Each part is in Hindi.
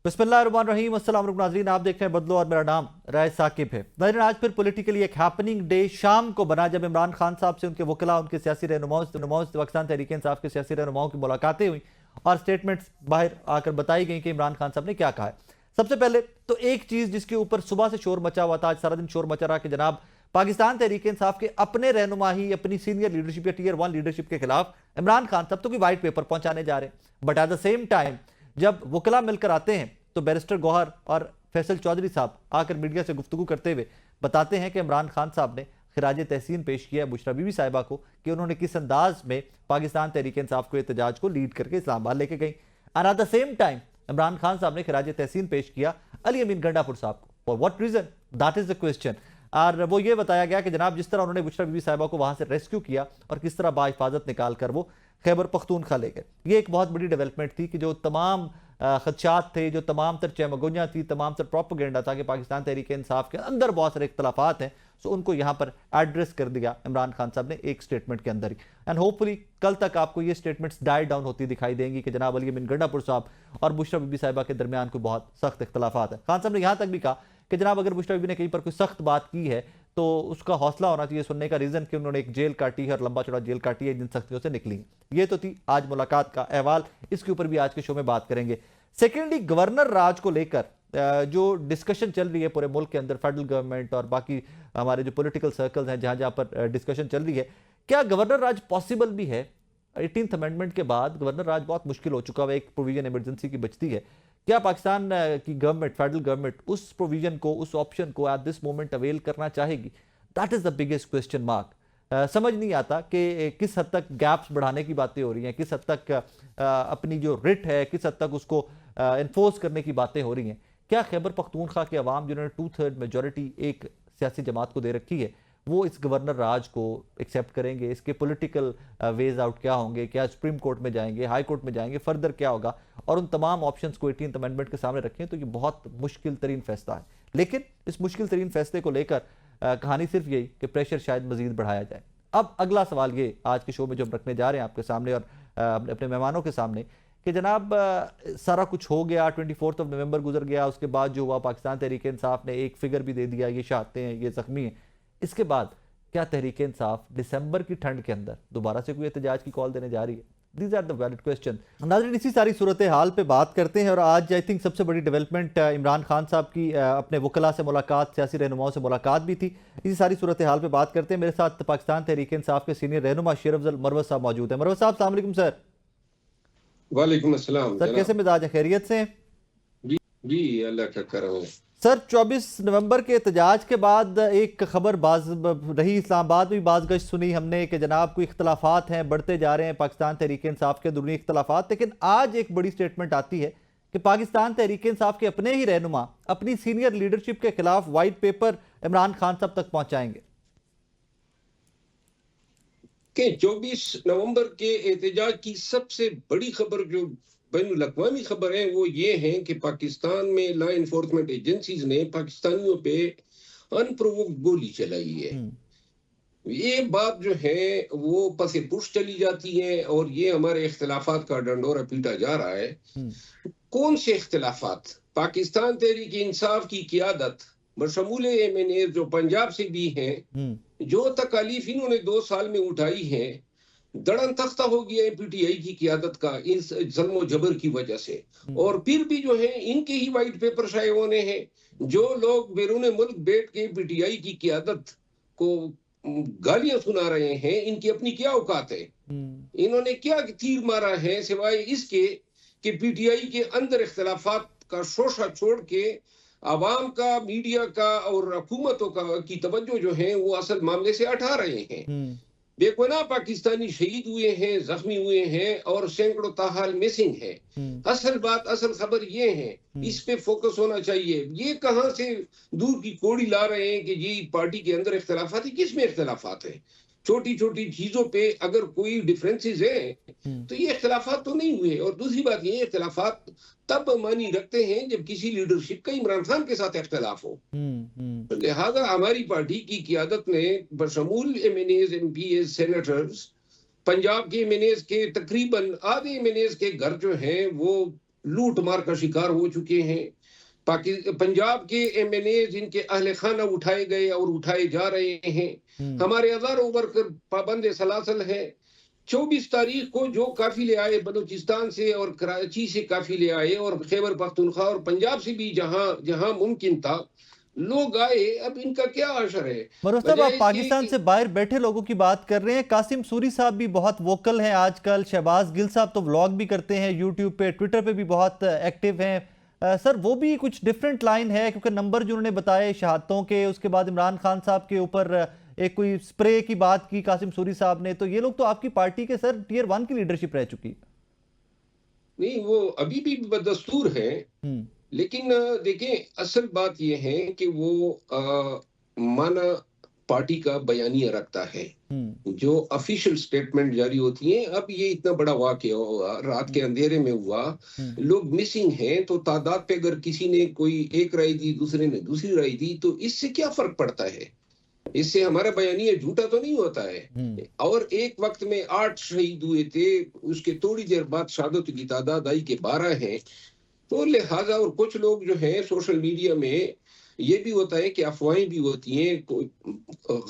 बिस्मिल्लाहिर्रहमानिर्रहीम। अस्सलाम वालेकुम नाज़रीन, आप देख रहे हैं बदलो और मेरा नाम राय साकिब है। नाज़रीन, आज फिर पॉलिटिकली एक हैपनिंग डे शाम को बना जब इमरान खान साहब से उनके वकला, उनके सियासी रहनुमाओं पाकिस्तान तहरीक इंसाफ के सियासी रहनुमाओं की मुलाकातें हुई और स्टेटमेंट्स बाहर आकर बताई गई कि इमरान खान साहब ने क्या कहा है। सबसे पहले तो एक चीज़ जिसके ऊपर सुबह से शोर मचा हुआ था, आज सारा दिन शोर मचा रहा कि जनाब पाकिस्तान तहरीक इंसाफ के अपने रहनुमा ही अपनी सीनियर लीडरशिप या टीयर 1 लीडरशिप के खिलाफ इमरान खान साहब तो कोई वाइट पेपर पहुंचाने जा रहे हैं। But at the same time जब वकला मिलकर आते हैं तो बैरिस्टर गौहर और फैसल चौधरी साहब आकर मीडिया से गुफ्तगू करते हुए बताते हैं कि इमरान खान साहब ने खिराज तहसीन पेश किया बुशरा बीबी साहिबा को कि उन्होंने किस अंदाज में पाकिस्तान तहरीक इंसाफ को एहतजाज को लीड करके इस्लामाबाद लेके गई। और at the same time Imran Khan साहब ने खिराज तहसीन पेश किया अली अमीन गंडापुर साहब को। For what reason, that is the question. और वो ये बताया गया कि जनाब जिस तरह उन्होंने बुशरा बीबी साहिबा को वहां से रेस्क्यू किया और किस तरह बाहिफाजत निकाल कर वो खैबर पख्तूनख्वा ले गए, ये एक बहुत बड़ी डेवलपमेंट थी कि जो तमाम खदशात थे, जो तमाम तर चमगोइयाँ थी, तमाम तर प्रोपेगेंडा था कि पाकिस्तान तहरीक इंसाफ के अंदर बहुत सारे इख्तलाफात हैं, सो उनको यहाँ पर एड्रेस कर दिया इमरान खान साहब ने एक स्टेटमेंट के अंदर ही। एंड होपफुली कल तक आपको ये स्टेटमेंट्स डाई डाउन होती दिखाई देंगी कि जनाब अली अमीन गंडापुर साहब और बुशरा बीबी साहिबा के दरमियान कोई बहुत सख्त इख्तलाफात है। खान साहब ने यहाँ तक भी कहा कि जनाब अगर बुशरा बीबी ने कहीं पर कोई सख्त बात की है तो उसका हौसला होना चाहिए सुनने का, रीजन कि उन्होंने एक जेल काटी है और लंबा चौड़ा जेल काटी है जिन सख्तियों से निकली। ये तो थी आज मुलाकात का अहवाल, इसके ऊपर भी आज के शो में बात करेंगे। सेकेंडली, गवर्नर राज को लेकर जो डिस्कशन चल रही है पूरे मुल्क के अंदर, फेडरल गवर्नमेंट और बाकी हमारे जो पॉलिटिकल सर्कल्स हैं जहां जहां पर डिस्कशन चल रही है, क्या गवर्नर राज पॉसिबल भी है? 18th अमेंडमेंट के बाद गवर्नर राज बहुत मुश्किल हो चुका है, एक प्रोविजन इमरजेंसी की बचती है। क्या पाकिस्तान की गवर्नमेंट, फेडरल गवर्नमेंट उस प्रोविजन को, उस ऑप्शन को एट दिस मोमेंट अवेल करना चाहेगी? That is the biggest question mark. समझ नहीं आता कि किस हद तक गैप्स बढ़ाने की बातें हो रही हैं, किस हद तक अपनी जो रिट है किस हद तक उसको इन्फोर्स करने की बातें हो रही हैं। क्या खैबर पख्तूनख्वा के अवाम जिन्होंने 2/3 मेजोरिटी एक सियासी जमात को दे रखी है वो इस गवर्नर राज को एक्सेप्ट करेंगे? इसके पॉलिटिकल वेज आउट क्या होंगे? क्या सुप्रीम कोर्ट में जाएंगे, हाई कोर्ट में जाएंगे, फर्दर क्या होगा? और उन तमाम ऑप्शंस को 18th अमेंडमेंट के सामने रखें तो ये बहुत मुश्किल तरीन फैसला है। लेकिन इस मुश्किल तरीन फैसले को लेकर कहानी सिर्फ यही कि प्रेशर शायद मजीद बढ़ाया जाए। अब अगला सवाल ये आज के शो में जो हम रखने जा रहे हैं आपके सामने और अपने मेहमानों के सामने कि जनाब सारा कुछ हो गया, 24 नवंबर गुजर गया, उसके बाद जो हुआ पाकिस्तान तहरीक इंसाफ ने एक फिगर भी दे दिया, ये शहादतें हैं, ये जख्मी हैं। इसके बाद क्या तहरीक इंसाफ दिसंबर की ठंड के अंदर दोबारा से कोई एहतजाज की कॉल देने जा रही है? These are the valid question. नाज़रीन, इसी सारी सूरत हाल पे बात करते हैं और आज आई थिंक सबसे बड़ी डेवलपमेंट इमरान खान साहब की अपने वकला से मुलाकात, सियासी रहनुमाओं से मुलाकात भी थी। इसी सारी सूरत हाल पे बात करते हैं। मेरे साथ पाकिस्तान तहरीक इंसाफ के सीनियर रहनुमा शेर अफजल मरवत साहब मौजूद हैं। मरवत साहब, अस्सलाम वालेकुम सर। वालेकुम अस्सलाम सर, कैसे मिजाज है? खैरियत से? जी अल्लाह का करम है। सर, 24 नवंबर के एहतजाज के बाद एक खबर बाज रही, इस्लामाबाद में भी बाज गश्त सुनी हमने कि जनाब कोई इख्तलाफात हैं, बढ़ते जा रहे हैं पाकिस्तान तहरीक इंसाफ के अंदरूनी इख्तलाफात। लेकिन आज एक बड़ी स्टेटमेंट आती है कि पाकिस्तान तहरीक इंसाफ के अपने ही रहनुमा अपनी सीनियर लीडरशिप के खिलाफ वाइट पेपर इमरान खान साहब तक पहुंचाएंगे। कि 24 नवंबर के एहतजाज की सबसे बड़ी खबर जो बैनुल अक़वामी खबर है वो ये है कि पाकिस्तान में लॉ इन्फोर्समेंट एजेंसीज ने पाकिस्तानियों पे अनप्रोवोक्ड गोली चलाई है। ये बात जो है वो पसे पुश चली जाती है और ये हमारे इख्तिलाफात का डंडोरा पीटा जा रहा है। कौन से इख्तिलाफात? पाकिस्तान तहरीक इंसाफ की क़ियादत बशमूल MNA जो पंजाब से भी हैं, जो तकालीफ इन्होंने 2 साल में उठाई है, दड़न तख्ता हो गया है PTI की क़ियादत का इस ज़ल्म जबर की वजह से। और फिर भी जो है इनके ही वाइट पेपर शाये होने हैं। जो लोग बैरून मुल्क बैठ के PTI की क़ियादत को गालियां सुना रहे हैं, इनकी अपनी क्या औकात है? इन्होंने क्या तीर मारा है सिवाय इसके कि PTI के अंदर इख्तिलाफात का शोशा छोड़ के आवाम का, मीडिया का और हुकूमतों का की तवज्जो जो है वो असल मामले से हटा रहे हैं। बेगुनाह पाकिस्तानी शहीद हुए हैं, जख्मी हुए हैं और सैकड़ों ताहाल मिसिंग है। असल बात, असल खबर ये है, इस पे फोकस होना चाहिए। ये कहां से दूर की कोड़ी ला रहे हैं कि ये पार्टी के अंदर इख्तिलाफात है? किस में इख्तिलाफात है? छोटी छोटी चीजों पे अगर कोई डिफरेंसेस है तो ये इख्तिलाफात तो नहीं हुए। और दूसरी बात ये, इख्तिलाफात तब मानी रखते हैं जब किसी लीडरशिप का इमरान खान के साथ इख्तिलाफ हो। लिहाजा हमारी पार्टी की क़ियादत ने बशमूल MNAs, MPs, सेनेटर्स, पंजाब के MNAs के तकरीबन आधे MNAs के घर जो हैं वो लूट मार का शिकार हो चुके हैं। पंजाब के एमएनए जिनके अहले खाना उठाए गए और उठाए जा रहे हैं। हमारे हजारों वर्कर पाबंद सलासल है। 24 तारीख को जो काफिले आए बलूचिस्तान से और कराची से काफिले आए और खैबर पख्तूनख्वा और पंजाब से भी जहां जहां मुमकिन था लोग आए। अब इनका क्या असर है? मनोज साहब, आप पाकिस्तान से बाहर बैठे लोगों की बात कर रहे हैं। कासिम सूरी साहब भी बहुत वोकल हैं आजकल। शहबाज गिल साहब तो व्लॉग भी करते हैं यूट्यूब पे, ट्विटर पे भी बहुत एक्टिव हैं। सर, वो भी कुछ डिफरेंट लाइन है, क्योंकि नंबर जो उन्होंने बताए शहादतों के, उसके बाद इमरान खान साहब के ऊपर एक कोई स्प्रे की बात की कासिम सूरी साहब ने, तो ये लोग तो आपकी पार्टी के सर टियर 1 की लीडरशिप रह चुकी है। नहीं, वो अभी भी बदस्तूर है। लेकिन देखें, असल बात यह है कि वो माना पार्टी का बयानिया रखता है। जो ऑफिशियल स्टेटमेंट जारी होती है, अब ये इतना बड़ा वाकया हुआ, रात के अंधेरे में हुआ, लोग मिसिंग हैं, तो तादाद पे अगर किसी ने कोई एक राय दी, दूसरे ने दूसरी राय दी, तो इससे क्या फर्क पड़ता है? इससे हमारा बयानिया झूठा तो नहीं होता है। और एक वक्त में 8 शहीद हुए थे, उसके थोड़ी देर बाद शहादत की तादाद आई कि 12 हैं। तो लिहाजा, और कुछ लोग जो हैं सोशल मीडिया में ये भी होता है कि अफवाहें भी होती हैं, कोई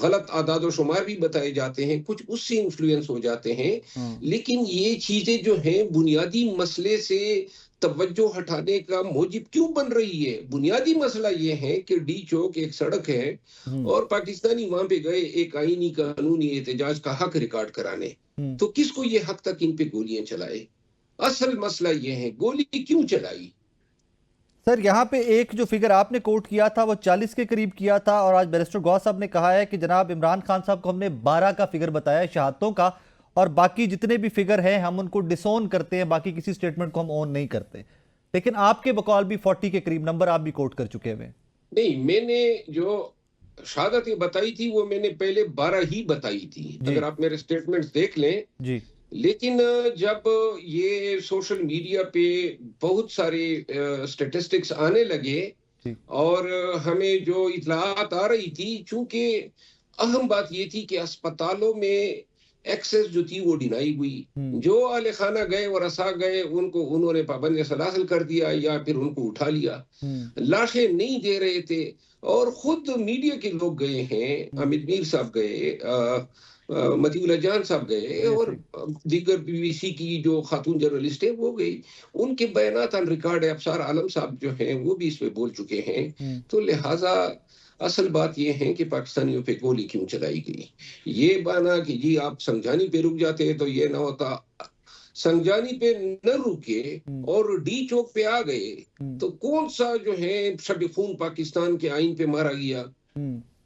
गलत आदाद शुमार भी बताए जाते हैं, कुछ उससे इन्फ्लुएंस हो जाते हैं। लेकिन ये चीजें जो हैं बुनियादी मसले से तवज्जो हटाने का मौजिब क्यों बन रही है? बुनियादी मसला ये है कि डी चौक एक सड़क है और पाकिस्तानी वहां पे गए एक आईनी कानूनी एहतजाज का हक रिकॉर्ड कराने, तो किसको ये हक तक इन पे गोलियां चलाए? असल मसला ये है, गोली क्यों चलाई? सर, यहाँ पे एक जो फिगर आपने कोट किया था वो 40 के करीब किया था, और आज बैरिस्टर गौस साहब ने कहा है कि जनाब इमरान खान साहब को हमने 12 का फिगर बताया शहादतों का, और बाकी जितने भी फिगर हैं हम उनको डिसोन करते हैं, बाकी किसी स्टेटमेंट को हम ओन नहीं करते। लेकिन आपके बकौल भी 40 के करीब नंबर आप भी कोट कर चुके हैं। नहीं, मैंने जो शहादत बताई थी वो मैंने पहले 12 ही बताई थी, अगर आप मेरे स्टेटमेंट्स देख लें जी। लेकिन जब ये सोशल मीडिया पे बहुत सारे स्टैटिस्टिक्स आने लगे और हमें जो इत्तलात आ रही थी, चूंकि अहम बात ये थी कि अस्पतालों में एक्सेस जो थी वो डिनाई हुई। जो आले खाना गए और रसा गए उनको उन्होंने पाबंद सलासल कर दिया या फिर उनको उठा लिया। लाशें नहीं दे रहे थे और खुद मीडिया के लोग गए हैं, अमित मीर साहब गए, मतीउल्लाह जान साहब गए और दीगर बीबीसी की जो खातून जर्नलिस्ट है वो गई। उनके बयानात ऑन रिकॉर्ड है। अफसार आलम साहब जो हैं वो भी इस पे बोल चुके हैं। तो लिहाजा असल बात ये है कि पाकिस्तानियों पे गोली क्यों चलाई गई। ये बहाना कि जी आप संजानी पे रुक जाते तो ये ना होता, संजानी पे न रुके और डी चौक पे आ गए तो कौन सा जो है शब खून पाकिस्तान के आइन पे मारा गया,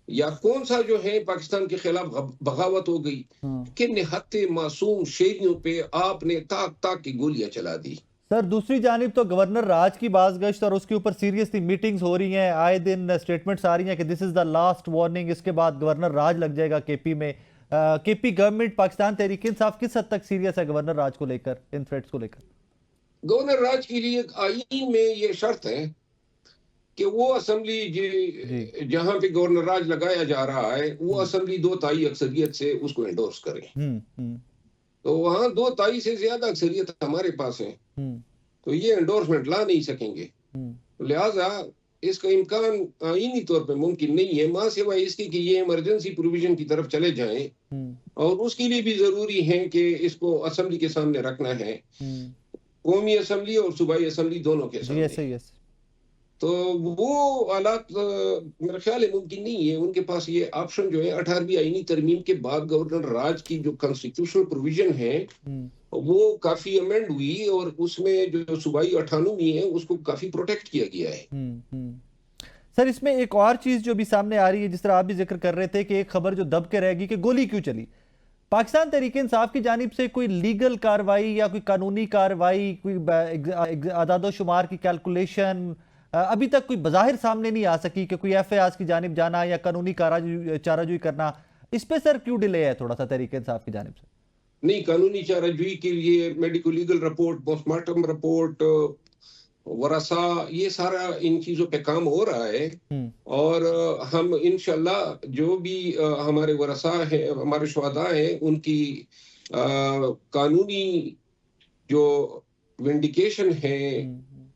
या कौन सा जो है पाकिस्तान के खिलाफ बगावत हो गई कि निहत्ते मासूम शेरियों पे आपने ताक ताक की गोलियां चला दी। सर, दूसरी जानिब तो गवर्नर राज की बाज़गश्त और उसके ऊपर सीरियसली मीटिंग्स हो रही हैं, आए दिन स्टेटमेंट्स आ रही हैं कि this is the last warning, इसके बाद गवर्नर राज लग जाएगा केपी में। केपी गवर्नमेंट पाकिस्तान तहरीक इंसाफ किस हद तक सीरियस है गवर्नर राज को लेकर, इन थ्रेट्स को लेकर? गवर्नर राज के लिए आईन में ये शर्त है कि वो असेंबली जहां पे गवर्नर राज लगाया जा रहा है वो असेंबली 2/3 अक्सरियत से उसको एंडोर्स करे। तो वहां 2/3 से ज्यादा अक्सरियत हमारे पास है, तो ये एंडोर्समेंट ला नहीं सकेंगे। लिहाजा इसका इम्कान आईनी तौर पे मुमकिन नहीं है, मां सिवाय इसके कि ये इमरजेंसी प्रोविजन की तरफ चले जाएं। और उसके लिए भी जरूरी है कि इसको असेंबली के सामने रखना है, कौमी असेंबली और सूबाई असेंबली दोनों के सामने। तो वो हालात मेरा ख्याल है मुमकिन नहीं है। उनके पास ये ऑप्शन जो है 18वीं आईनी तरमीम के बाद गवर्नर राज की जो कॉन्स्टिट्यूशनल प्रोविजन है वो काफी अमेंड हुई और उसमें जो सूबाई ऑटोनॉमी है उसको काफी प्रोटेक्ट किया गया है। सर, इसमें एक और चीज जो भी सामने आ रही है, जिस तरह आप भी जिक्र कर रहे थे कि एक खबर जो दब के रहेगी कि गोली क्यों चली, पाकिस्तान तहरीक इंसाफ की जानिब से कोई लीगल कार्रवाई या कोई कानूनी कार्रवाई, कोई आदादोशुमार की कैलकुलेशन अभी तक कोई बज़ाहिर सामने नहीं आ सकी कि कोई एफआईआर की जानिब जाना या कानूनी चाराजोई करना, इस पे सर क्यों डिले है थोड़ा सा तहरीक इंसाफ की जानिब से? नहीं, कानूनी चाराजोई के लिए medico legal report, postmortem report, वरासा, ये सारा इन चीजों पे काम हो रहा है। और हम इंशाल्लाह जो भी हमारे वरासा है, हमारे शुहदा हैं, उनकी कानूनी जो विंडिकेशन है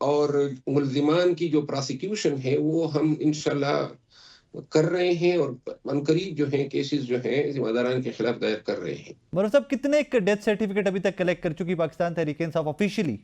और मुल्जिमान की जो प्रोसिक्यूशन है वो हम इंशाल्लाह कर रहे हैं और अनकरीब जो हैं केसेस जो हैं जिम्मेदारान के खिलाफ दायर कर रहे हैं। मरूफ साहब, कितने डेथ सर्टिफिकेट अभी तक कलेक्ट कर चुकी पाकिस्तान तहरीक-ए-इंसाफ ऑफिशियली?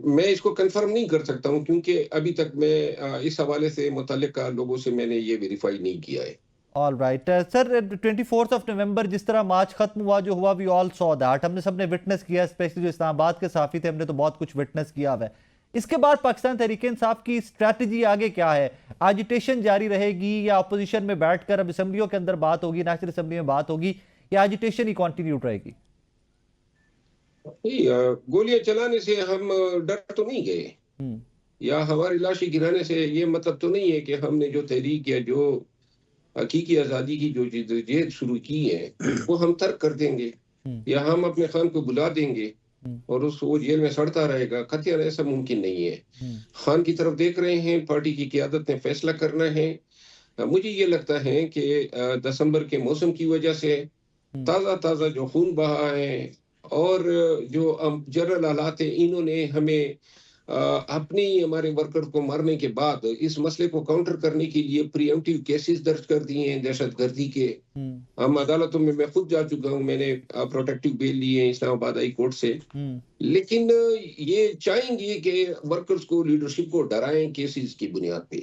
मैं इसको कंफर्म नहीं कर सकता हूं क्योंकि अभी तक मैं इस हवाले से मुतल्लिका लोगों से मैंने ये वेरीफाई नहीं किया है। All right sir, 24 of November जिस तरह मार्च खत्म हुआ जो हुआ, वी ऑल सॉ दैट, हमने सबने विटनेस किया, स्पेशली जो इस्लामाबाद के साफी थे, हमने तो बहुत कुछ विटनेस किया हुआ है। इसके बाद पाकिस्तान तहरीक-ए-इंसाफ की स्ट्रैटेजी आगे क्या है? एजिटेशन जारी रहेगी या अपोजिशन में बैठकर अब असेंबलियों के अंदर बात होगी, नेशनल असेंबली में बात होगी, या एजिटेशन ही कंटिन्यू रहेगी? गोलियां चलाने से हम डर तो नहीं गए या हमारी लाशें गिराने से ये मतलब तो नहीं है कि हमने जो तहरीक या जो हकीकी आजादी की जो जद्दोजहद शुरू की है वो हम तर्क कर देंगे या हम अपने खान को बुला देंगे और वो जेल में सड़ता रहेगा। कतई ऐसा मुमकिन नहीं है। खान की तरफ देख रहे हैं, पार्टी की क़यादत ने फैसला करना है। मुझे ये लगता है कि दिसंबर के मौसम की वजह से ताज़ा जो खून बहा है और जो जनरल हालात है, इन्होंने हमें अपनी हमारे वर्कर को मारने के बाद इस मसले को काउंटर करने के लिए प्रीएम्प्टिव केसेस दर्ज कर दिए हैं दहशतगर्दी के। हम अदालतों में मैं खुद जा चुका हूं, मैंने प्रोटेक्टिव बेल लिए हैं इस्लामाबाद हाई कोर्ट से। लेकिन ये चाहेंगे कि वर्कर्स को, लीडरशिप को डराएं केसेस की बुनियाद पे,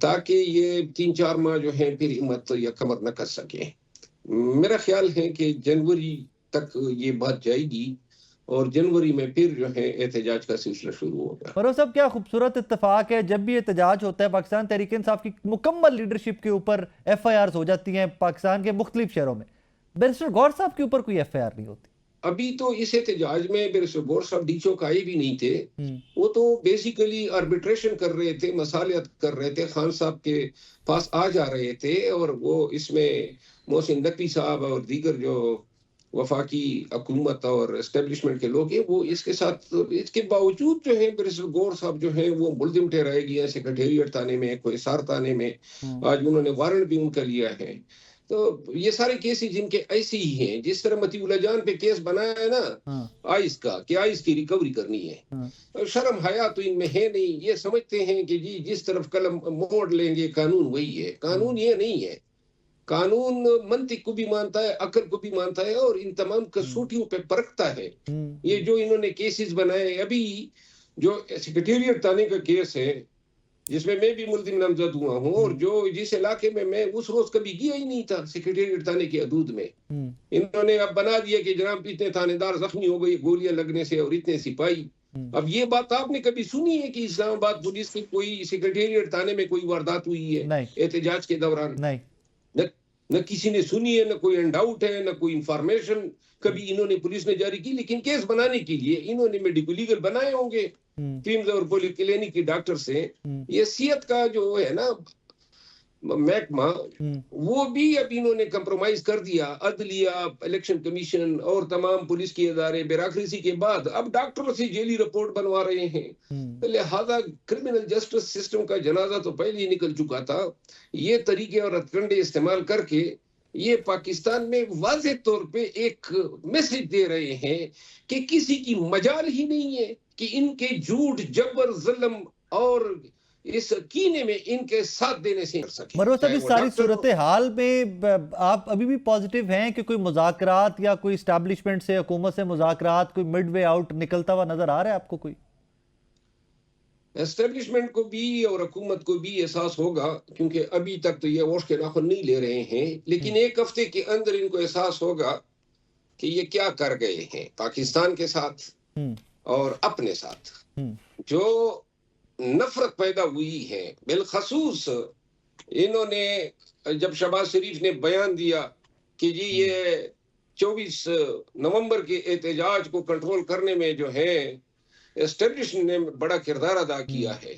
ताकि ये 3-4 माह जो है फिर हिम्मत या कमर न कर सके। मेरा ख्याल है कि जनवरी तक ये बात जाएगी और जनवरी में फिर जो है एहतजाज का सिलसिला शुरू होगा। फरोज साहब, क्या खूबसूरत इत्तेफाक है, जब भी एहतजाज होता है पाकिस्तान तहरीक-ए-इंसाफ की मुकम्मल लीडरशिप के ऊपर FIRs हो जाती हैं पाकिस्तान के मुख्तलिफ शहरों में, बैरिस्टर गौर साहब के ऊपर कोई FIR नहीं होती। अभी तो इस एहतजाज में बैरिस्टर गौर साहब डीचो का आए भी नहीं थे। वो तो बेसिकली आर्बिट्रेशन कर रहे थे, मसालियत कर रहे थे, खान साहब के पास आ जा रहे थे और वो इसमें मोहसिन नकवी साहब और दीगर जो वफाकी हुकूमत और एस्टेब्लिशमेंट के लोग हैं वो इसके साथ, इसके बावजूद जो है बैरिस्टर गौर साहब जो है वो मुल्जिम ठहराए गए हैं सेक्रेटेरिएट थाने में, कोई सार थाने में। आज उन्होंने वारंट भी उनका लिया है। तो ये सारे केसेस जिनके ऐसे ही हैं, जिस तरह मतीउल्लाह जान पे केस बनाया है ना आइस का, कि आइस की रिकवरी करनी है, शर्म हया तो इनमें है नहीं। ये समझते हैं कि जी जिस तरफ कलम मोड़ लेंगे कानून वही है। कानून ये नहीं है। कानून मंतिक को भी मानता है, अकल को भी मानता है और इन तमाम कसौटियों पे परखता है। ये जो इन्होंने केसेस बनाए, अभी जो सेक्रेटेरिएट थाने का केस है जिसमें मैं भी मुल्जिम नामजद हुआ हूँ और जो जिस इलाके में मैं उस रोज कभी गया ही नहीं था, सेक्रेटेरिएट थाने की हदूद में, इन्होंने अब बना दिया कि जनाब इतने थानेदार जख्मी हो गए गोलियां लगने से और इतने सिपाही। अब ये बात आपने कभी सुनी है कि इस्लामाबाद पुलिस की कोई सेक्रेटेरिएट थाने में कोई वारदात हुई है एहतजाज के दौरान? नहीं। न किसी ने सुनी है, न कोई अनडाउट है, न कोई इंफॉर्मेशन कभी इन्होंने पुलिस ने जारी की। लेकिन केस बनाने के लिए इन्होंने मेडिको लीगल बनाए होंगे टीम्स और क्लिनिक की डॉक्टर से। ये सेहत का जो है ना महकमा, वो भी अब इन्होंने कंप्रोमाइज कर दिया। अदलिया, इलेक्शन कमीशन और तमाम पुलिस के इदारे ब्यूरोक्रेसी के बाद अब डॉक्टरों से जेली रिपोर्ट बनवा रहे हैं। लिहाजा क्रिमिनल जस्टिस सिस्टम का जनाजा तो पहले ही निकल चुका था। ये तरीके और हथकंडे इस्तेमाल करके ये पाकिस्तान में वाज़ेह तौर पे एक मैसेज दे रहे हैं कि किसी की मजाल ही नहीं है कि इनके झूठ, जबर, जुल्म और इस कीने में इनके साथ देने से कर सके। मरोज साहब, इस सारी सूरत हाल में आप अभी भी पॉजिटिव हैं कि कोई मुज़ाकरात या कोई एस्टैब्लिशमेंट से, हुकूमत से मुज़ाकरात, कोई मिड वे आउट निकलता हुआ नजर आ रहा है आपको? कोई एस्टेब्लिशमेंट को भी और हुकूमत को भी एहसास होगा, क्योंकि अभी तक तो ये ओश के नाखुन नहीं ले रहे हैं, लेकिन एक हफ्ते के अंदर इनको एहसास होगा कि ये क्या कर गए हैं पाकिस्तान के साथ और अपने साथ। जो नफरत पैदा हुई है, बिलखसूस इन्होंने जब शहबाज शरीफ ने बयान दिया कि जी ये 24 नवंबर के एहतजाज को कंट्रोल करने में जो है एस्टेब्लिशमेंट ने बड़ा किरदार अदा किया है,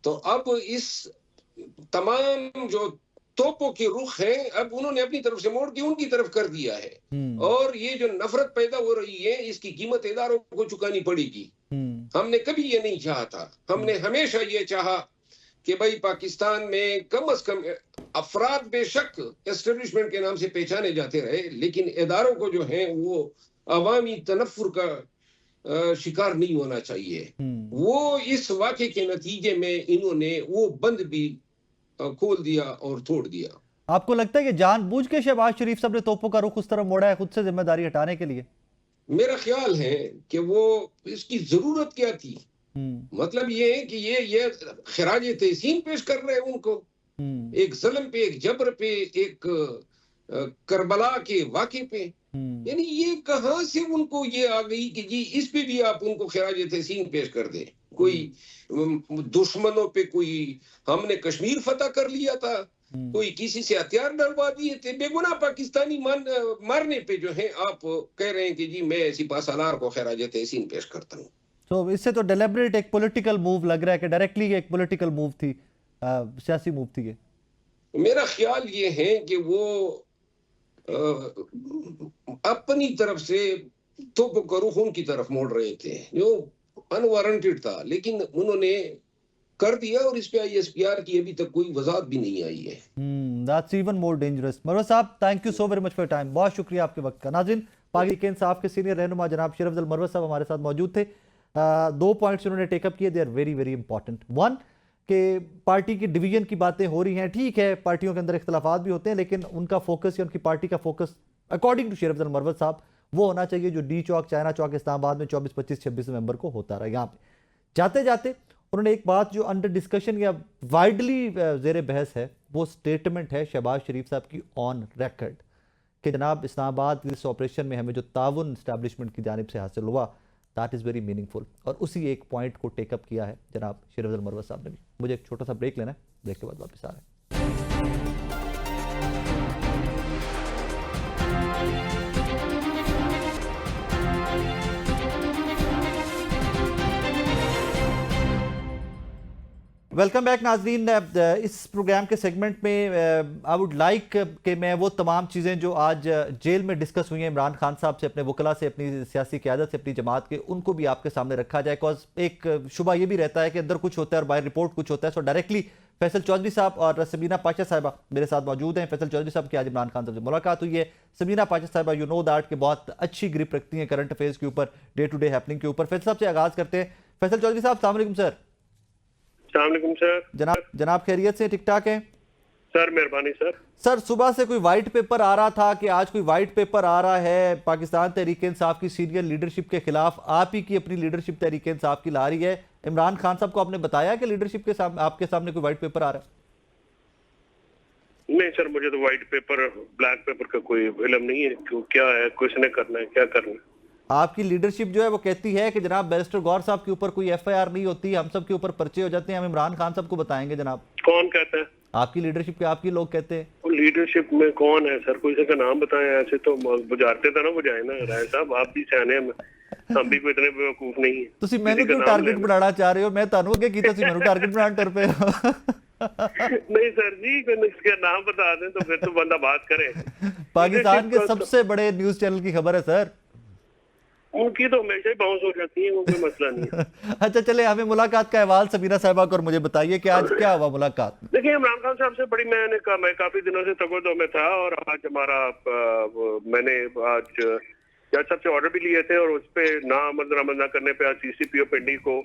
तो अब इस तमाम जो तोपों के रुख हैं अब उन्होंने अपनी तरफ से मोड़ के उनकी तरफ कर दिया है। और ये जो नफरत पैदा हो रही है इसकी कीमत इदारों को चुकानी पड़ेगी। हमने कभी ये नहीं चाहा था। हमने हमेशा ये चाहा कि भाई पाकिस्तान में कम से कम अफराद बेशक एस्टेब्लिशमेंट के नाम से पहचाने जाते रहे, लेकिन इदारों को जो है वो अवामी तनफ्फुर का शिकार नहीं होना चाहिए। वो इस वाक़े के नतीजे में इन्होंने वो बंद भी खोल दिया और तोड़ दिया। आपको लगता है कि जानबूझ के शहबाज शरीफ साहब ने तोपों का रुख उस तरफ मोड़ा है खुद से जिम्मेदारी हटाने के लिए? मेरा ख्याल है कि वो इसकी जरूरत क्या थी। मतलब ये है कि ये खराज तहसीन पेश कर रहे हैं उनको, एक ज़ुल्म पे, एक जबर पे, एक करबला के वाक़े पे। यानी ये कहाँ से उनको ये आ गई कि जी इस पे भी आप उनको खराज तहसीन पेश कर दें। कोई दुश्मनों पे, कोई हमने कश्मीर फतह कर लिया था, कोई किसी से हथियार डलवा दिए थे, बेगुनाह पाकिस्तानी मारने पे जो है आप कह रहे हैं कि जी मैं सिपह सालार को खराज तहसीन पेश करता हूँ। तो इससे तो डेलिब्रेट एक पॉलिटिकल मूव लग रहा है कि डायरेक्टली एक पॉलिटिकल मूव थी, सियासी मूव थी ये। मेरा ख्याल ये है कि वो अपनी तरफ से तो रुख उनकी तरफ मोड़ रहे थे जो अनवारंटेड था, लेकिन उन्होंने कर दिया और इस पे ISPR की अभी तक कोई वजाहत भी नहीं आई है। That's even more dangerous. मरवा साहब, thank you so very much for time. बहुत शुक्रिया आपके वक्त का। नाज़रीन, पाकिस्तान साफ के सीनियर रहनुमा जनाब शरीफ अफजल मरवा साहब हमारे साथ मौजूद थे। 2 पॉइंट्स उन्होंने टेकअप किए, they are very very important. 1 कि पार्टी की डिवीजन की बातें हो रही हैं, ठीक है पार्टियों के अंदर इख्तलाफात भी होते हैं, लेकिन उनका फोकस या उनकी पार्टी का फोकस अकॉर्डिंग टू शरीफ अफजल मरवा साहब वो होना चाहिए जो डी चौक, चाइना चौक, इस्लामाबाद में 24, 25, 26 नवंबर को होता रहा। यहाँ पे जाते जाते उन्होंने एक बात जो अंडर डिस्कशन या वाइडली जेर बहस है, वो स्टेटमेंट है शहबाज शरीफ साहब की ऑन रिकॉर्ड कि जनाब इस्लामाबाद इस ऑपरेशन में हमें जो ताउन इस्टेब्लिशमेंट की जानिब से हासिल हुआ दैट इज़ वेरी मीनिंगफुल। और उसी एक पॉइंट को टेकअप किया है जनाब शरीफ अफजल मरवा साहब ने भी। मुझे एक छोटा सा ब्रेक लेना है, ब्रेक के बाद वापस आ रहे हैं। वेलकम बैक नाजरीन। इस प्रोग्राम के सेगमेंट में आई वुड लाइक कि मैं वो तमाम चीज़ें जो आज जेल में डिस्कस हुई हैं इमरान खान साहब से, अपने वकला से, अपनी सियासी क़यादत से, अपनी जमात के, उनको भी आपके सामने रखा जाए। बिकॉज एक शुबा ये भी रहता है कि अंदर कुछ होता है और बाहर रिपोर्ट कुछ होता है। सो डायरेक्टली फैसल चौधरी साहब और सबीना पाशा साहिबा मेरे साथ मौजूद हैं। फैसल चौधरी साहब की आज इमरान खान साहब से मुलाकात हुई है। सबीना पाशा साहिबा यू नो दैट कि बहुत अच्छी ग्रिप रखती हैं करंट अफेयर्स के ऊपर, डे टू डे हैपनिंग के ऊपर। फैसल साहब से आगाज़ करते हैं। फैसल चौधरी साहब, अस्सलाम वालेकुम सर। सर जनाब खैरियत से, ठीक ठाक है सर? मेहरबानी सर। सर, सुबह से कोई वाइट पेपर आ रहा था कि आज कोई वाइट पेपर आ रहा है पाकिस्तान तहरीक इंसाफ की सीनियर लीडरशिप के खिलाफ, आप ही की अपनी लीडरशिप तहरीक इंसाफ की ला रही है। इमरान खान साहब को आपने बताया कि लीडरशिप के सामने, आपके सामने कोई वाइट पेपर आ रहा है? नहीं सर, मुझे तो वाइट पेपर, ब्लैक पेपर का कोई इल्म नहीं है। क्यों, क्या है, किसने करना है, क्या करना है? आपकी लीडरशिप जो है वो कहती है कि जनाब बैरिस्टर गौर साहब के ऊपर कोई FIR नहीं होती, हम सब के ऊपर पर्चे हो जाते हैं, हम इमरान खान साहब को बताएंगे। जनाब कौन कहता है? आपकी लीडरशिप के आपके लोग कहते हैं। लीडरशिप में कौन है सर? कोई का नाम बताएं। ऐसे तो बुझारते था ना, बुझाए ना राय साहब, आप भी सियाने, हम भी कोई इतने बेवकूफ नहीं है। ਤੁਸੀਂ ਮੈਨੂੰ क्यों टारगेट बनाना चाह रहे हो? मैं ਤੁਹਾਨੂੰ ਅੱਗੇ ਕੀਤਾ ਸੀ, ਮੈਨੂੰ टारगेट बनाना डर पे नहीं सर जी, इसका नाम बता दें तो फिर तो बंदा बात करे। पाकिस्तान के सबसे बड़े न्यूज चैनल की खबर है सर। उनकी तो हमेशा ही बाउंस हो जाती है, वो कोई मसला नहीं है। अच्छा चले, हमें मुलाकात का अहवाल सबीना साहिबा को और मुझे बताइए कि आज क्या हुआ मुलाकात? देखिए, इमरान खान साहब से बड़ी मैं काफी दिनों से तगोदो में था और आज हमारा मैंने आज जज साहब से ऑर्डर भी लिए थे और उस पे नामंजूर करने पे आज CCPO पिंडी को,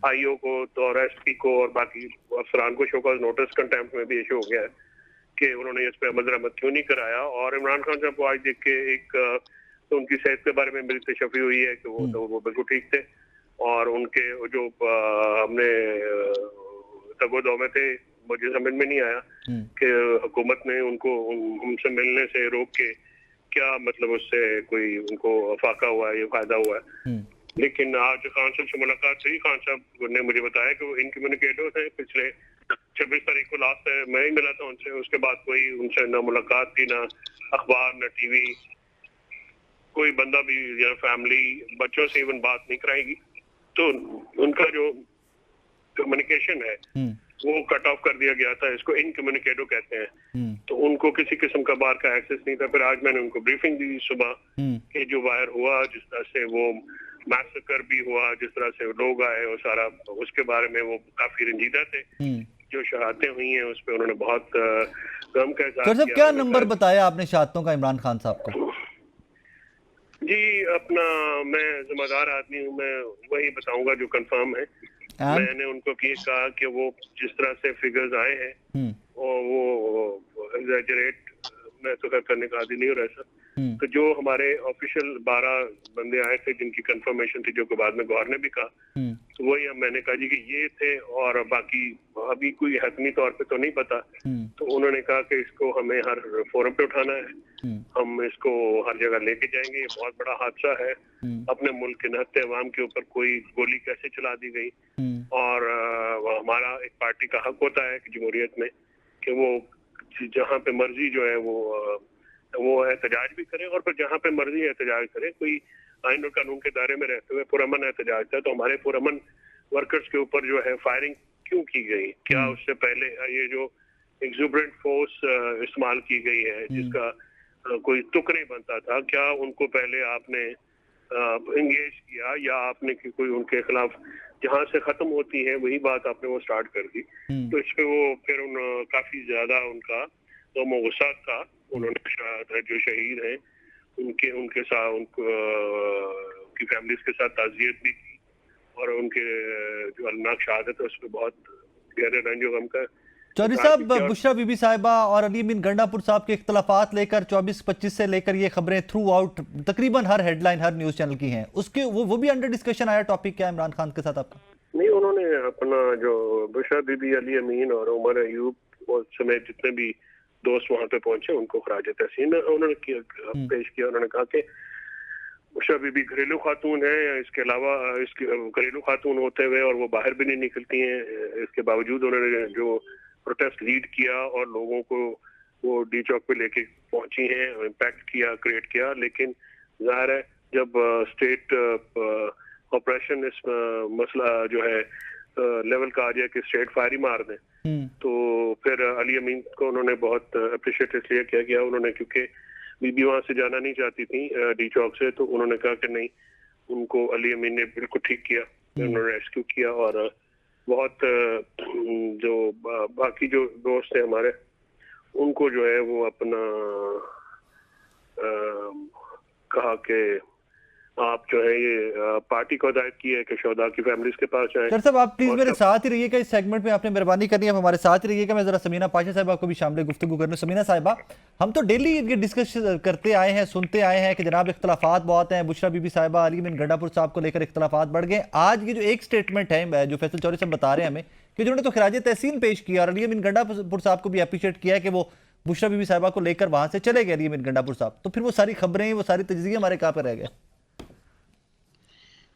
IO को और SP को और बाकी अफसरान को शोकॉज नोटिस कंटेम्प्ट में भी इशू हो गया है कि उन्होंने इस पे अमल दरामद क्यों नहीं कराया। और इमरान खान साहब को आज देख के एक तो उनकी सेहत के बारे में मेरी तशफ़ी हुई है कि वो बिल्कुल ठीक थे और उनके जो हमने तगोदो में थे, मुझे समझ में नहीं आया कि हुकूमत ने उनको उनसे मिलने से रोक के क्या मतलब उससे कोई उनको फाका हुआ है या फायदा हुआ है। लेकिन आज खान साहब से मुलाकात हुई, खान साहब ने मुझे बताया कि वो इनकम्युनिकेटर्स हैं। पिछले 26 तारीख को लास्ट मैं ही मिला था उनसे, उसके बाद कोई उनसे ना मुलाकात थी, ना अखबार, ना TV, कोई बंदा भी या फैमिली, बच्चों से इवन बात नहीं कराएगी। तो उनका जो कम्युनिकेशन है वो कट ऑफ कर दिया गया था। इसको इनकम्युनिकेटो कहते हैं। तो उनको किसी किस्म का बाहर का एक्सेस नहीं था। फिर आज मैंने उनको ब्रीफिंग दी सुबह कि जो वायर हुआ, जिस तरह से वो मैसेकर भी हुआ, जिस तरह से लोग आए और सारा, उसके बारे में वो काफी रंजीदा थे जो शहादतें हुई हैं उस पर उन्होंने बहुत गम का इज़हार साहब किया। क्या उन्होंने नंबर कहा- बताया आपने शहादतों का इमरान खान साहब को? जी अपना मैं जिम्मेदार आदमी हूँ, मैं वही बताऊंगा जो कंफर्म है। And? मैंने उनको ये कहा कि वो जिस तरह से फिगर्स आए हैं और वो एग्जैजरेट मैं तो करने का आदि नहीं हो रहा ऐसा। तो जो हमारे ऑफिशियल 12 बंदे आए थे जिनकी कंफर्मेशन थी, जो कि बाद में गौर ने भी कहा, तो वही मैंने कहा जी कि ये थे और बाकी अभी कोई हतमी तौर पे तो नहीं पता। तो उन्होंने कहा कि इसको हमें हर फोरम पे उठाना है, हम इसको हर जगह लेके जाएंगे। ये बहुत बड़ा हादसा है, अपने मुल्क के निहत्ते अवाम के ऊपर कोई गोली कैसे चला दी गई। और हमारा एक पार्टी का हक होता है कि जमहूरियत में कि वो जहाँ पे मर्जी जो है वो एहतजाज भी करे और फिर जहाँ पे मर्जी एहतजाज करे, कोई आइन और कानून के दायरे में रहते हुए पुरअमन एहतजाज था। तो हमारे पुरअमन वर्कर्स के ऊपर जो है फायरिंग क्यों की गई? क्या उससे पहले ये जो एक्सुबरेंट फोर्स इस्तेमाल की गई है जिसका कोई तुक नहीं बनता था, क्या उनको पहले आपने एंगेज किया या आपने कोई उनके खिलाफ जहाँ से खत्म होती है वही बात आपने वो स्टार्ट कर दी? तो इस पे वो फिर काफी ज्यादा उनका तो गुस्सा था। उन्होंने जो शहीद हैं उनके साथ उनकी फैमिलीज के साथ ताज़ियत भी की और उनके जो अलनाक शहादत है उस पर बहुत गहरे रंजो गम का। चौधरी साहब, बुशरा बीबी साहिबा और अली अमीन गंडापुर साहब के इख्तलाफात लेकर 24-25 से लेकर ये खबरें थ्रू आउट तकरीबन हर हेडलाइन हर न्यूज चैनल की हैं, उसके वो भी अंडर डिस्कशन आया टॉपिक क्या इमरान खान के साथ आपका? नहीं, उन्होंने अपना जो बुशरा बीबी, अली अमीन और उमर अयूब और समेत जितने भी दोस्त वहां पे पहुंचे उनको खराज तहसीन उन्होंने पेश किया। उन्होंने कहा कि बुशरा बीबी घरेलू खातून है, इसके अलावा इसके घरेलू खातून होते हुए और वो बाहर भी नहीं निकलती हैं। इसके बावजूद उन्होंने जो प्रोटेस्ट लीड किया और लोगों को वो डी चौक पे लेके पहुंची हैं, इम्पैक्ट किया, क्रिएट किया। लेकिन जाहिर है जब स्टेट ऑपरेशन इस मसला जो है लेवल का आ जाए कि स्टेट फायर ही मार दें, तो फिर अली अमीन को उन्होंने बहुत अप्रिशिएट इसलिए किया गया। उन्होंने क्योंकि बीबी वहां से जाना नहीं चाहती थी डी चौक से, तो उन्होंने कहा कि नहीं, उनको अली अमीन ने बिल्कुल ठीक किया, उन्होंने रेस्क्यू किया। और बहुत जो बाकी जो दोस्त हैं हमारे उनको जो है वो अपना कहा कि आप जो है ये पार्टी को हिदायत की है कि शोहदा की फैमिलीज के पास जाएं। सर साहब आप प्लीज मेरे साथ ही रहिएगा इस सेगमेंट में, आपने मेहरबानी करनी है, आप हमारे साथ ही रहिएगा। मैं जरा समीना पाशा साहिबा को भी शामिल गुफ्तगू करने। समीना साहिबा, हम तो डेली ये डिस्कस करते आए हैं, सुनते आए हैं कि जनाब इख्तलाफात बहुत हैं, बुशरा बीबी साहिबा, अली अमीन गंडापुर साहब को लेकर इख्तलाफात बढ़ गए। आज ये जो एक स्टेटमेंट है जो फैसल चौधरी साहब बता रहे हैं हमें कि जिन्होंने तो खिराज तहसीन पेश किया और अली अमीन गंडापुर साहब को भी अप्रिशिएट किया कि वो बुशरा बीबी साहिबा को लेकर वहां से चले गए अली अमीन गंडापुर साहब, तो फिर वो सारी खबरें, वो सारी तजज़िये हमारे कहाँ पर रह गए?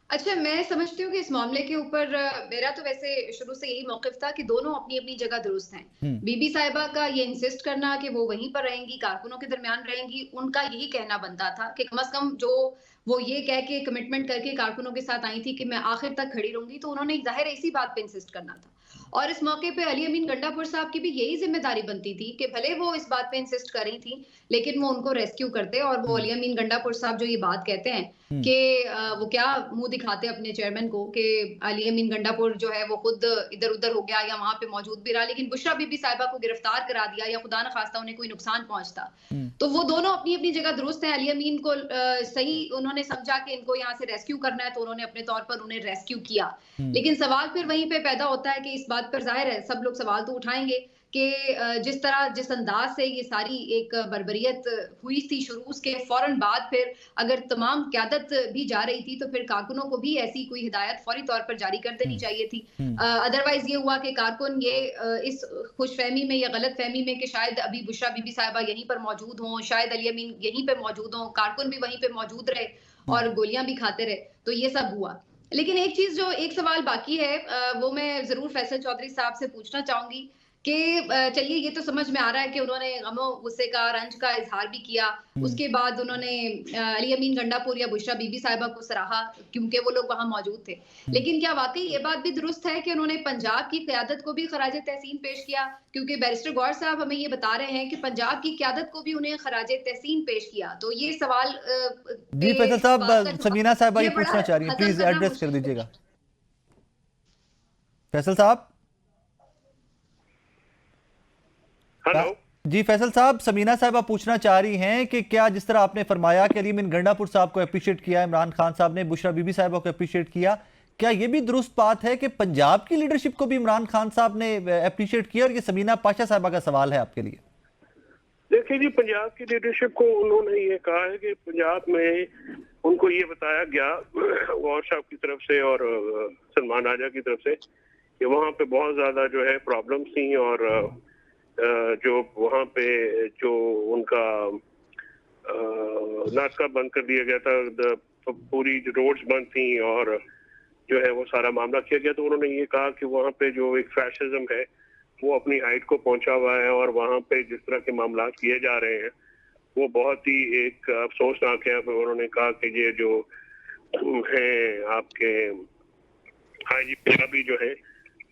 अच्छा, मैं समझती हूँ कि इस मामले के ऊपर मेरा तो वैसे शुरू से यही मौक़िफ़ था कि दोनों अपनी अपनी जगह दुरुस्त हैं। बीबी साहिबा का ये इंसिस्ट करना कि वो वहीं पर रहेंगी, कारकुनों के दरमियान रहेंगी, उनका यही कहना बनता था कि कम से कम जो वो ये कह के कमिटमेंट करके कारकुनों के साथ आई थी कि मैं आखिर तक खड़ी रहूंगी, तो उन्होंने जाहिर है इसी बात पे इंसिस्ट करना था। और इस मौके पे अली अमीन गंडापुर साहब की भी यही जिम्मेदारी बनती थी कि भले वो इस बात पे इंसिस्ट कर रही थी लेकिन वो उनको रेस्क्यू करते। और वो अली अमीन गंडापुर साहब जो ये बात कहते हैं कि वो क्या मुंह दिखाते अपने चेयरमैन को कि अली अमीन गंडापुर जो है वो खुद इधर उधर हो गया या वहां पे मौजूद भी रहा, लेकिन बुशरा बीबी साहिबा को गिरफ्तार करा दिया या खुदा न खास्ता उन्हें कोई नुकसान पहुंचता। तो वो दोनों अपनी अपनी जगह दुरुस्त हैं। अली अमीन को सही उन्होंने समझा कि इनको यहाँ से रेस्क्यू करना है, तो उन्होंने अपने तौर पर उन्हें रेस्क्यू किया। लेकिन सवाल फिर वहीं पे पैदा होता है कि इस बात पर जाहिर है सब लोग सवाल तो उठाएंगे कि जिस अंदाज से ये सारी एक बर्बरियत हुई थी शुरू, उसके फौरन बाद फिर अगर तमाम क़यादत भी जा रही थी तो फिर कारकुनों को भी ऐसी कोई हिदायत फौरी तौर पर जारी कर देनी चाहिए थी। अदरवाइज ये हुआ कि कारकुन ये इस खुशफहमी में या गलत फहमी में कि शायद अभी बुशरा बीबी साहिबा यहीं पर मौजूद हों, शायद अली अमीन यहीं पर मौजूद हों, कारकुन भी वहीं पर मौजूद रहे और गोलियां भी खाते रहे, तो ये सब हुआ। लेकिन एक चीज जो एक सवाल बाकी है वो मैं जरूर फैसल चौधरी साहब से पूछना चाहूंगी कि चलिए ये तो समझ में आ रहा है कि उन्होंने गमो गुस्से का रंज का इजहार भी किया, उसके बाद उन्होंने अली अमीन गंडापुर या बुशरा बीबी साहिबा को सराहा क्योंकि वो लोग वहां मौजूद थे। लेकिन क्या वाकई ये बात भी दुरुस्त है कि उन्होंने पंजाब की क़यादत को भी खराज तहसीन पेश किया? क्योंकि बैरिस्टर गौर साहब हमें ये बता रहे हैं कि पंजाब की क़यादत को भी उन्हें खराज तहसीन पेश किया। तो ये सवाल जी फैसल साहब, समीना साहिबा ये पूछना चाह रही हैं, प्लीज एड्रेस कर दीजिएगा। फैसल साहब हेलो जी फैसल साहब, समीना साहब पूछना चाह रही हैं कि क्या जिस तरह आपने फरमाया कि अली मीन गंडापुर साहब को अप्रिशिएट किया, इमरान खान साहब ने बुशरा बीबी साहिबा को अप्रिशिएट किया, क्या ये भी दुरुस्त बात है कि पंजाब की लीडरशिप को भी इमरान खान साहब ने अप्रिशिएट किया? और ये समीना पाशा साहिबा का सवाल है आपके लिए। देखिए जी, पंजाब की लीडरशिप को उन्होंने ये कहा है कि पंजाब में उनको ये बताया गया गौर साहब की तरफ से और सलमान राजा की तरफ से कि वहाँ पे बहुत ज्यादा जो है प्रॉब्लम्स थी और जो वहाँ पे जो उनका नाका बंद कर दिया गया था, पूरी रोड्स बंद थी और जो है वो सारा मामला किया गया। तो उन्होंने ये कहा कि वहाँ पे जो एक फैशिज्म है वो अपनी हाइट को पहुंचा हुआ है और वहाँ पे जिस तरह के मामला किए जा रहे हैं वो बहुत ही एक अफसोसनाक है। उन्होंने कहा कि ये जो है आपके हाजी पंजाबी जो है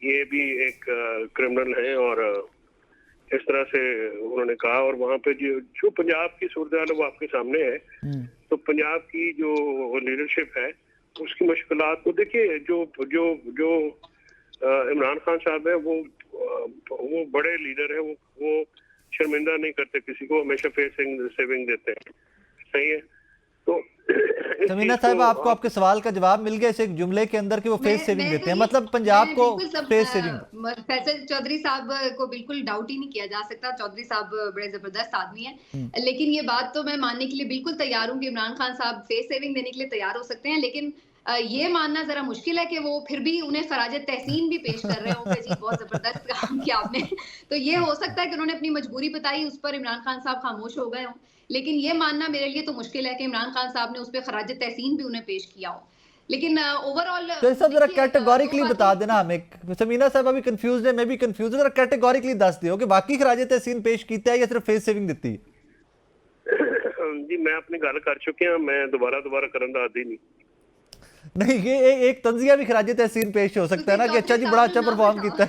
ये भी एक क्रिमिनल है और इस तरह से उन्होंने कहा। और वहाँ पे जो पंजाब की सूरत वो आपके सामने है। तो पंजाब की जो लीडरशिप है उसकी मुश्किलात को देखिए। जो जो जो इमरान खान साहब है वो बड़े लीडर है, वो शर्मिंदा नहीं करते किसी को, हमेशा फेस सेविंग देते हैं। सही है। तो समीना साहब, आपको आपके सवाल का जवाब मिल गया इस एक जुमले के अंदर कि वो फेस सेविंग देते हैं, मतलब पंजाब को फेस सेविंग। फैसल चौधरी साहब को बिल्कुल डाउट ही नहीं किया जा सकता, चौधरी साहब बड़े जबरदस्त आदमी हैं। लेकिन ये बात तो मैं मानने के लिए बिल्कुल तैयार हूँ कि इमरान खान साहब फेस सेविंग देने के लिए तैयार हो सकते हैं, लेकिन ये मानना जरा मुश्किल है कि वो फिर भी उन्हें फराज तहसीन भी पेश कर रहे होंगे जी बहुत जबरदस्त काम किया आपने। तो ये हो सकता है कि उन्होंने अपनी मजबूरी बताई, उस पर इमरान खान साहब खामोश हो गए हों, लेकिन ये मानना मेरे लिए तो मुश्किल है कि इमरान खान साहब ने उस पर खराज तहसीन भी उन्हें पेश किया हो। लेकिन ओवरऑल तो सब जरा कैटेगोरिकली बता देना हमें। समीना साहब अभी कंफ्यूज है, मैं भी कंफ्यूज हूं, जरा कैटेगोरिकली दस दियो कि बाकी खराज तहसीन पेश कीता है या सिर्फ फेस सेविंग दी जी। मैं अपनी गल कर चुकी हूं, मैं दोबारा करन दा आदी नहीं। ये एक तंजिया भी खराज तहसीन पेश हो सकता है ना कि अच्छा जी बड़ा अच्छा परफॉर्म किया है।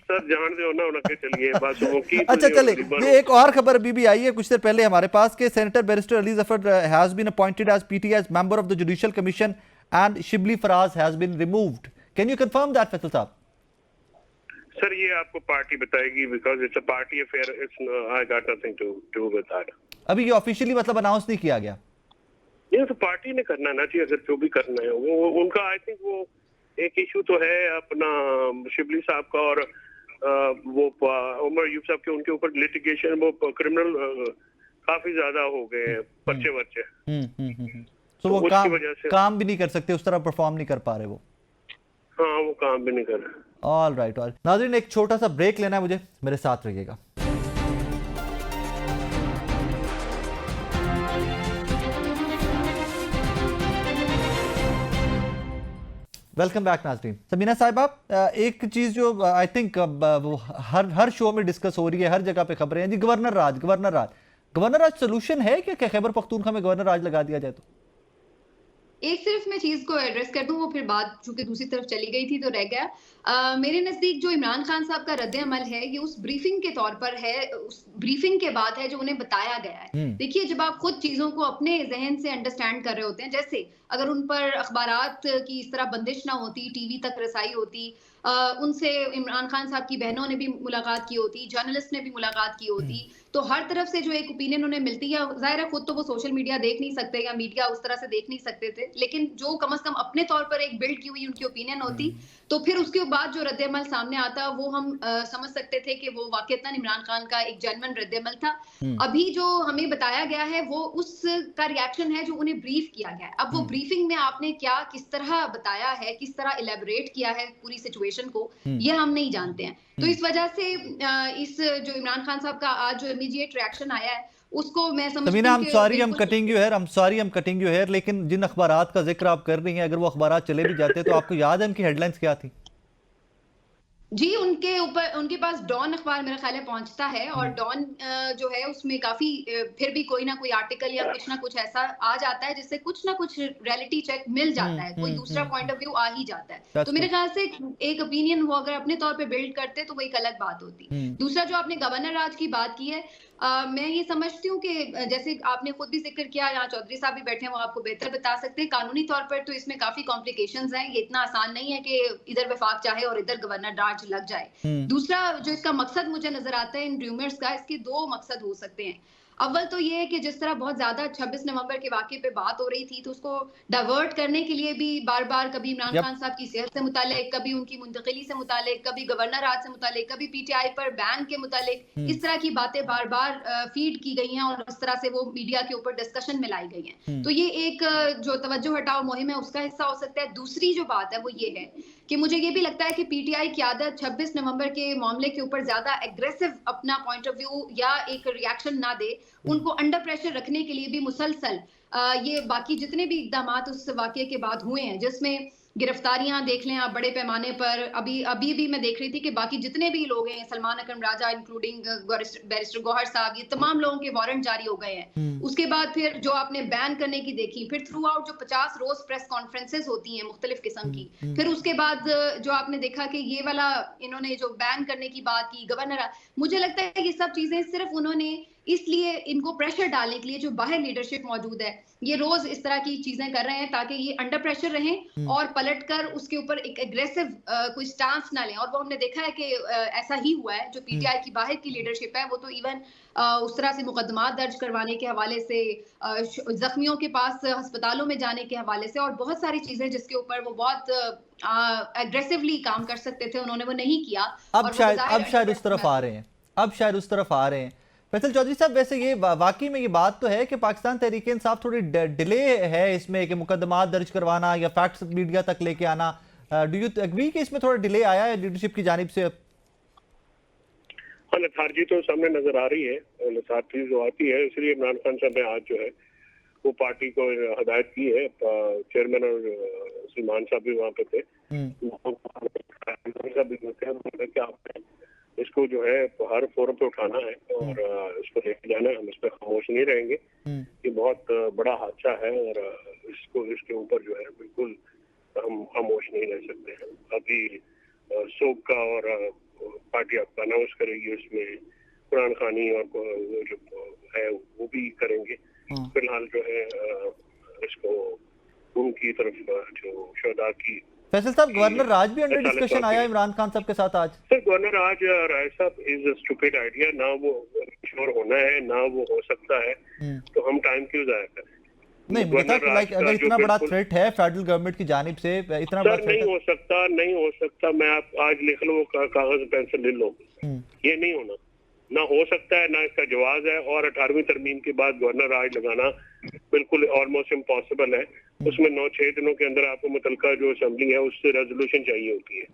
सर जान दो ना उनके, चलिए बस वो की। अच्छा चले, ये एक और खबर अभी भी आई है कुछ देर पहले हमारे पास के senator barrister Ali Zafar has been appointed as PTI as member of the judicial commission and Shibli Faraz has been removed. Can you confirm that Faisal साहब? सर ये आपको पार्टी बताएगी, because it's a party affair, it's I got nothing to do with that. अभी ये ऑफिशियली मतलब अनाउंस नहीं किया गया? ये तो पार्टी ने करना ना चाहिए, अगर जो भी करना है वो उनका। आई थिंक वो एक इशू तो है अपना शिबली साहब का और वो उमर यूब साहब के, उनके ऊपर लिटिगेशन, वो क्रिमिनल काफी ज्यादा हो गए हैं, बच्चे तो वो काम भी नहीं कर सकते, उस तरह परफॉर्म नहीं कर पा रहे वो। हाँ, वो काम भी नहीं कर रहे। All right. नाज़रीन, एक छोटा सा ब्रेक लेना है मुझे, मेरे साथ रहिएगा। वेलकम बैक नाज़रीन। समीना साहिबा, एक चीज़ जो आई थिंक हर शो में डिस्कस हो रही है, हर जगह पे खबरें हैं जी, गवर्नर राज सोल्यूशन है क्या खैबर पख्तूनख्वा में गवर्नर राज लगा दिया जाए तो? एक सिर्फ मैं चीज को एड्रेस कर दूं, वो फिर बात चूंकि दूसरी तरफ चली गई थी तो रह गया। मेरे नजदीक जो इमरान खान साहब का रद्द अमल है ये उस ब्रीफिंग के तौर पर है, उस ब्रीफिंग के बाद है जो उन्हें बताया गया है। देखिए, जब आप खुद चीजों को अपने जहन से अंडरस्टैंड कर रहे होते हैं, जैसे अगर उन पर अखबारात की इस तरह बंदिश ना होती, टीवी तक रसाई होती, उनसे इमरान खान साहब की बहनों ने भी मुलाकात की होती, जर्नलिस्ट ने भी मुलाकात की होती, तो हर तरफ से जो एक ओपिनियन उन्हें मिलती है। जाहिर है खुद तो वो सोशल मीडिया देख नहीं सकते या मीडिया उस तरह से देख नहीं सकते थे, लेकिन जो कम से कम अपने तौर पर एक बिल्ड की हुई उनकी ओपिनियन होती, तो फिर उसके बाद जो रद्द-ए-अमल सामने आता वो हम समझ सकते थे कि वो वाकईतन इमरान खान का एक जेन्युइन रद्द-ए-अमल था। अभी जो हमें बताया गया है वो उसका रिएक्शन है जो उन्हें ब्रीफ किया गया है। अब वो ब्रीफिंग में आपने क्या किस तरह बताया है, किस तरह इलेबोरेट किया है पूरी सिचुएशन को, ये हम नहीं जानते हैं। तो इस वजह से इस जो इमरान खान साहब का आज जो इमीडिएट रिएक्शन आया है उसको मैं समझती हूं कि सॉरी हम कटिंग यू हियर, लेकिन जिन अखबारात का जिक्र आप कर रही हैं, अगर वो अखबारात चले भी जाते तो आपको याद है उनकी हेडलाइंस क्या थी? जी, उनके ऊपर उनके पास डॉन अखबार मेरा ख्याल है पहुंचता है और डॉन जो है उसमें काफी फिर भी कोई ना कोई आर्टिकल या कुछ ना कुछ ऐसा आ जाता है जिससे कुछ ना कुछ रियलिटी चेक मिल जाता है, कोई दूसरा पॉइंट ऑफ व्यू आ ही जाता है। तो मेरे ख्याल से एक ओपिनियन वो अगर अपने तौर पे बिल्ड करते तो वो एक अलग बात होती। दूसरा जो आपने गवर्नर राज की बात की है, मैं ये समझती हूँ कि जैसे आपने खुद भी जिक्र किया, यहाँ चौधरी साहब भी बैठे हैं, वो आपको बेहतर बता सकते हैं। कानूनी तौर पर तो इसमें काफी कॉम्प्लिकेशंस हैं। ये इतना आसान नहीं है कि इधर वफाक चाहे और इधर गवर्नर राज लग जाए। दूसरा जो इसका मकसद मुझे नजर आता है इन र्यूमर्स का, इसके दो मकसद हो सकते हैं। अव्वल तो ये है कि जिस तरह बहुत ज्यादा 26 नवंबर के वाकये पे बात हो रही थी, तो उसको डाइवर्ट करने के लिए भी बार बार कभी इमरान खान साहब की सेहत से मुतालिक, कभी उनकी मुंतकिली से मुतालिक, कभी गवर्नर राज से मुतालिक, कभी पीटीआई पर बैन के मुतालिक, इस तरह की बातें बार बार फीड की गई हैं और इस तरह से वो मीडिया के ऊपर डिस्कशन में लाई गई हैं। तो ये एक जो तवज्जो हटाओ मुहिम है उसका हिस्सा हो सकता है। दूसरी जो बात है वो ये है कि मुझे ये भी लगता है कि पीटीआई की आदत 26 नवंबर के मामले के ऊपर ज्यादा एग्रेसिव अपना पॉइंट ऑफ व्यू या एक रिएक्शन ना दे, उनको अंडर प्रेशर रखने के लिए भी मुसलसल ये बाकी जितने भी इक़दामात उस वाकये के बाद हुए हैं, जिसमें गिरफ्तारियां देख लें आप बड़े पैमाने पर, अभी भी मैं देख रही थी कि बाकी जितने भी लोग हैं, सलमान अकरम राजा इंक्लूडिंग बैरिस्टर गौहर साहब, ये तमाम लोगों के वारंट जारी हो गए हैं। उसके बाद फिर जो आपने बैन करने की देखी, फिर थ्रू आउट जो 50 रोज प्रेस कॉन्फ्रेंसेस होती हैं मुख्तलिफ किस्म की, फिर उसके बाद जो आपने देखा कि ये वाला इन्होंने जो बैन करने की बात की गवर्नर, मुझे लगता है कि ये सब चीजें सिर्फ उन्होंने इसलिए इनको प्रेशर डालने के लिए जो बाहर लीडरशिप मौजूद है, ये रोज इस तरह की चीजें कर रहे हैं ताकि ये अंडर प्रेशर रहें और पलटकर उसके ऊपर एक एग्रेसिव कोई स्टांस ना लें। और वो हमने देखा है कि ऐसा ही हुआ है। जो पीटीआई की बाहर की लीडरशिप है वो तो इवन उस तरह से मुकदमात दर्ज करवाने के हवाले से, जख्मियों के पास अस्पतालों में जाने के हवाले से और बहुत सारी चीजें जिसके ऊपर वो बहुत एग्रेसिवली काम कर सकते थे, उन्होंने वो नहीं किया। अब शायद उस तरफ आ रहे हैं। फैसल चौधरी साहब, वैसे ये वाकई में ये बात तो है कि पाकिस्तान तहरीक इंसाफ थोड़ी डिले है इसमें कि मुकदमात दर्ज करवाना या फैक्ट्स मीडिया तक लेके आना। डू यू एग्री कि इसमें थोड़ा डिले आया है लीडरशिप की जानिब से? हाँ, लथार्जी तो सामने नजर आ रही है। लथार्जी जो आती है, इसलिए इमरान खान साहब ने आज जो है वो पार्टी को हदायत की है। चेयरमैन और सलमान साहब भी वहाँ पे थे, इसको जो है हर फोरम पे उठाना है और इसको लेके जाना है। हम इस पर खामोश नहीं रहेंगे। ये बहुत बड़ा हादसा है और इसके ऊपर जो है बिल्कुल हम खामोश नहीं रह सकते हैं। अभी शोक का और पार्टी आपका अनाउंस करेगी, उसमें कुरान खानी और जो है वो भी करेंगे। फिलहाल जो है इसको उनकी तरफ जो शहदा की। फैसल साहब, गवर्नर राज भी अंडर डिस्कशन आया इमरान खान साहब के साथ आज? सर, गवर्नर राज साहब इज अ स्टूपिड आइडिया। ना वो श्योर होना है ना वो हो सकता है, तो हम टाइम क्यों जाया करें? नहीं, अगर इतना बड़ा थ्रेट है फेडरल गवर्नमेंट की जानिब से, इतना बड़ा नहीं हो सकता। मैं आप आज लिख लो, कागज पेंसिल ले लो, ये नहीं होना। ना हो सकता है, ना इसका जवाब है। और 18वीं तरमीम के बाद गवर्नर राज लगाना बिल्कुल ऑलमोस्ट इम्पॉसिबल है। उसमें 9-6 दिनों के अंदर आपको मुतलका जो असेंबली है उससे रेजोल्यूशन चाहिए होती है।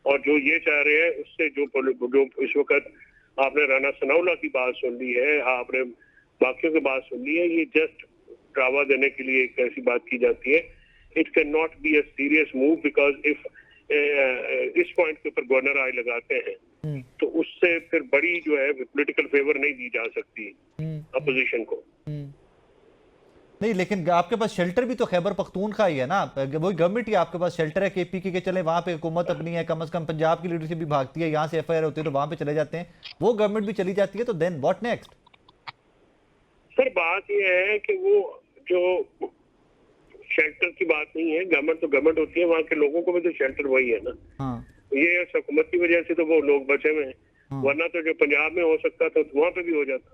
और जो ये चाह रहे हैं उससे जो इस वक्त आपने राना सनाउल्लाह की बात सुन ली है, आपने बाकियों की बात सुन ली है, ये जस्ट ड्रावा देने के लिए एक ऐसी बात की जाती है। It can not be a serious move because if इस पॉइंट के ऊपर गवर्नर राज लगाते हैं तो उससे फिर बड़ी जो है पॉलिटिकल फेवर नहीं दी जा सकती अपोजिशन को। नहीं, लेकिन आपके पास शेल्टर भी तो खैबर पख्तूनख्वा ही है ना, वही गवर्नमेंट ही आपके पास शेल्टर है। केपीके के चले वहां पे हुकूमत अपनी है, कम से कम पंजाब की लीडरशिप भी भागती है, यहाँ से एफआईआर होती है तो वहां पे चले जाते हैं, वो गवर्नमेंट भी चली जाती है, तो देन व्हाट नेक्स्ट? सर, बात ये है कि वो जो शेल्टर की बात नहीं है, गवर्नमेंट तो गवर्नमेंट होती है, वहाँ के लोगों को भी तो शेल्टर वही है ना। ये हुकूमत की वजह से तो वो लोग बचे हुए हैं, वरना तो जो पंजाब में हो सकता था तो वहां पे भी हो जाता।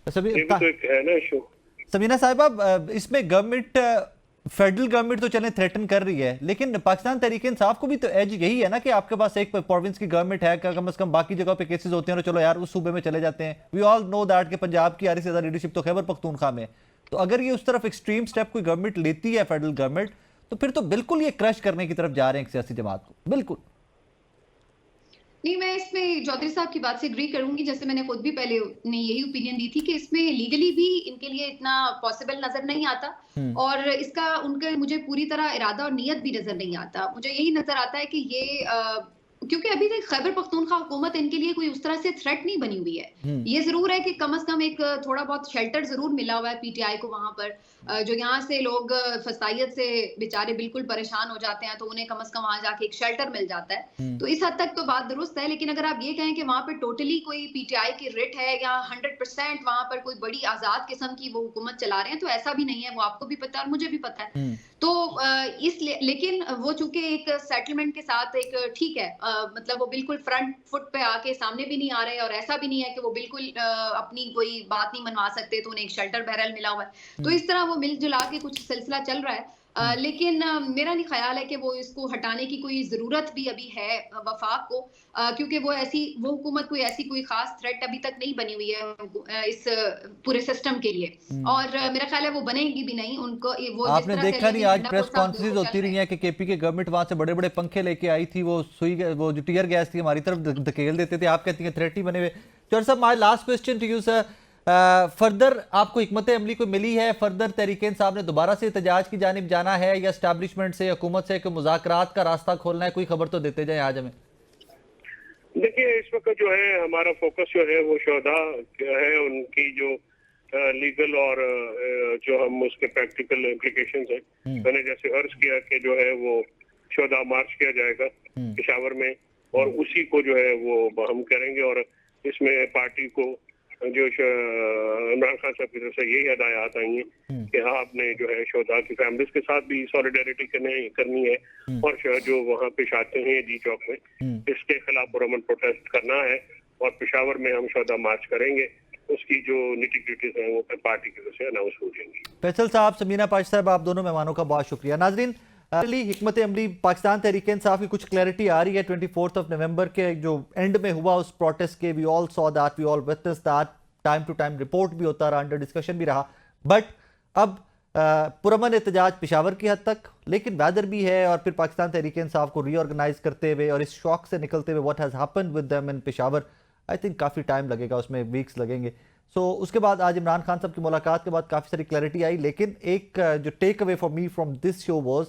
तो एक है ना इशू। सबीना साहिबा, इसमें गवर्नमेंट, फेडरल गवर्नमेंट तो चले थ्रेटन कर रही है, लेकिन पाकिस्तान तहरीक इंसाफ को भी तो एज यही है ना कि आपके पास एक प्रोविंस की गवर्नमेंट है, कम से कम बाकी जगह पे केसेस होते हैं तो चलो यार उस सूबे में चले जाते हैं। वी ऑल नो दैट कि पंजाब की आधी से ज्यादा लीडरशिप तो खैबर पख्तूनख्वा में। तो अगर ये उस तरफ एक्सट्रीम स्टेप कोई गवर्नमेंट लेती है फेडरल गवर्नमेंट, तो फिर तो बिल्कुल ये क्रश करने की तरफ जा रहे हैं सियासी जमात को, बिल्कुल। नहीं, मैं इसमें चौधरी साहब की बात से एग्री करूंगी। जैसे मैंने खुद भी पहले यही ओपिनियन दी थी कि इसमें लीगली भी इनके लिए इतना पॉसिबल नजर नहीं आता और इसका उनके मुझे पूरी तरह इरादा और नियत भी नजर नहीं आता। मुझे यही नजर आता है कि ये क्योंकि अभी तक खैबर पख्तूनख्वा हुकूमत इनके लिए कोई उस तरह से थ्रेट नहीं बनी हुई है। ये जरूर है कि कम से कम एक थोड़ा बहुत शेल्टर जरूर मिला हुआ है पीटीआई को वहां पर, जो यहाँ से लोग फसाइयत से बेचारे बिल्कुल परेशान हो जाते हैं तो उन्हें कम से कम वहां जाके एक शेल्टर मिल जाता है। तो इस हद तक तो बात दुरुस्त है, लेकिन अगर आप ये कहें कि वहां पर टोटली कोई पीटीआई की रिट है या 100% वहां पर कोई बड़ी आजाद किस्म की वो हुकूमत चला रहे हैं, तो ऐसा भी नहीं है। वो आपको भी पता है और मुझे भी पता है। तो इसलिए, लेकिन वो चूंकि एक सेटलमेंट के साथ एक ठीक है, मतलब वो बिल्कुल फ्रंट फुट पे आके सामने भी नहीं आ रहे और ऐसा भी नहीं है कि वो बिल्कुल अपनी कोई बात नहीं मनवा सकते, तो उन्हें एक शेल्टर बैरल मिला हुआ है। तो इस तरह वो मिलजुला के कुछ सिलसिला चल रहा है। लेकिन मेरा नहीं ख्याल है कि वो इसको हटाने की कोई जरूरत भी अभी है वफाक को, क्योंकि वो हुकूमत कोई खास थ्रेट अभी तक नहीं बनी हुई है इस पूरे सिस्टम के लिए। और मेरा ख्याल है वो बनेगी भी नहीं। उनको वो आपने देखा नहीं, आज प्रेस कॉन्फ्रेंस होती रही है कि केपी के गवर्नमेंट वहां से बड़े बड़े पंखे लेके आई थी, वो वो जो टीयर गैस थी हमारी तरफ धकेल देते थे। आप कहती हैं थ्रेट ही बने हुए। चौधरी साहब, my last question to you sir, further आपको हिकमत अमली को मिली है? फर्दर तहरीक इंसाफ ने दोबारा से एहतजाज की जानिब जाना है या एस्टैब्लिशमेंट से, हुकूमत से कि मुज़ाकरात का रास्ता खोलना है? कोई खबर तो देते जाए आज हमें। देखिए, इस वक्त जो है हमारा फोकस जो है वो शोधा है, उनकी जो लीगल और जो हम उसके प्रैक्टिकल इम्प्लीकेशंस हैं। मैंने जैसे अर्ज किया कि जो है वो शोधा मार्च किया जाएगा पेशावर में, और उसी को जो है वो हम करेंगे। और इसमें पार्टी को जो इमरान खान साहब की तरफ से यही हदायत आई हैं कि आपने जो है शोधा की फैमिलीज के साथ भी सॉलिडारिटी करनी है, और जो वहाँ पेश आते हैं डी चौक में, इसके खिलाफ पुरअमन प्रोटेस्ट करना है। और पेशावर में हम शोधा मार्च करेंगे। उसकी जो निटी-ग्रिटीज हैं वो पार्टी की तरफ से अनाउंस हो जाएंगी। फैसल साहब, समीना पाशा साहब, आप दोनों मेहमानों का बहुत शुक्रिया। नाजरीन, हिकमत अमली पाकिस्तान तहरीक इंसाफ की कुछ क्लैरिटी आ रही है 24 नवंबर के जो एंड में हुआ उस प्रोटेस्ट के। We all saw that, we all witness that, time to time report भी होता रहा, अंडर डिस्कशन भी रहा। बट अब पुरअमन एहतजाज पेशावर की हद तक, लेकिन वैदर भी है और फिर पाकिस्तान तहरीक इंसाफ को रीऑर्गेनाइज करते हुए और इस शॉक से निकलते हुए what has happened with them in Peshawar, I think काफ़ी टाइम लगेगा, उसमें वीक्स लगेंगे। सो उसके बाद आज इमरान खान साहब की मुलाकात के बाद काफ़ी सारी क्लैरिटी आई। लेकिन एक जो take away for me from this show was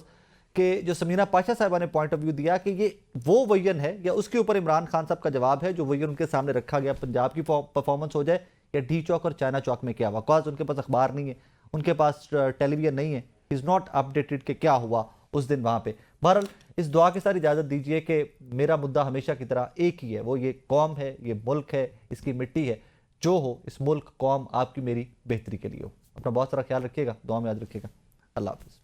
कि जो समीना पाशा साहबा ने पॉइंट ऑफ व्यू दिया कि ये वो विजन है या उसके ऊपर इमरान खान साहब का जवाब है जो विजन उनके सामने रखा गया। पंजाब की परफॉर्मेंस हो जाए या डी चौक और चाइना चौक में क्या हुआ, बिकॉज उनके पास अखबार नहीं है, उनके पास टेलीविजन नहीं है, इज़ नॉट अपडेटेड कि क्या हुआ उस दिन वहाँ पे। बहरहाल इस दुआ के साथ इजाज़त दीजिए कि मेरा मुद्दा हमेशा की तरह एक ही है, वो ये कौम है, ये मुल्क है, इसकी मिट्टी है। जो हो इस मुल्क, कौम, आपकी मेरी बेहतरी के लिए हो। अपना बहुत सारा ख्याल रखिएगा, दुआ में याद रखिएगा। अल्लाह हाफ़िज़।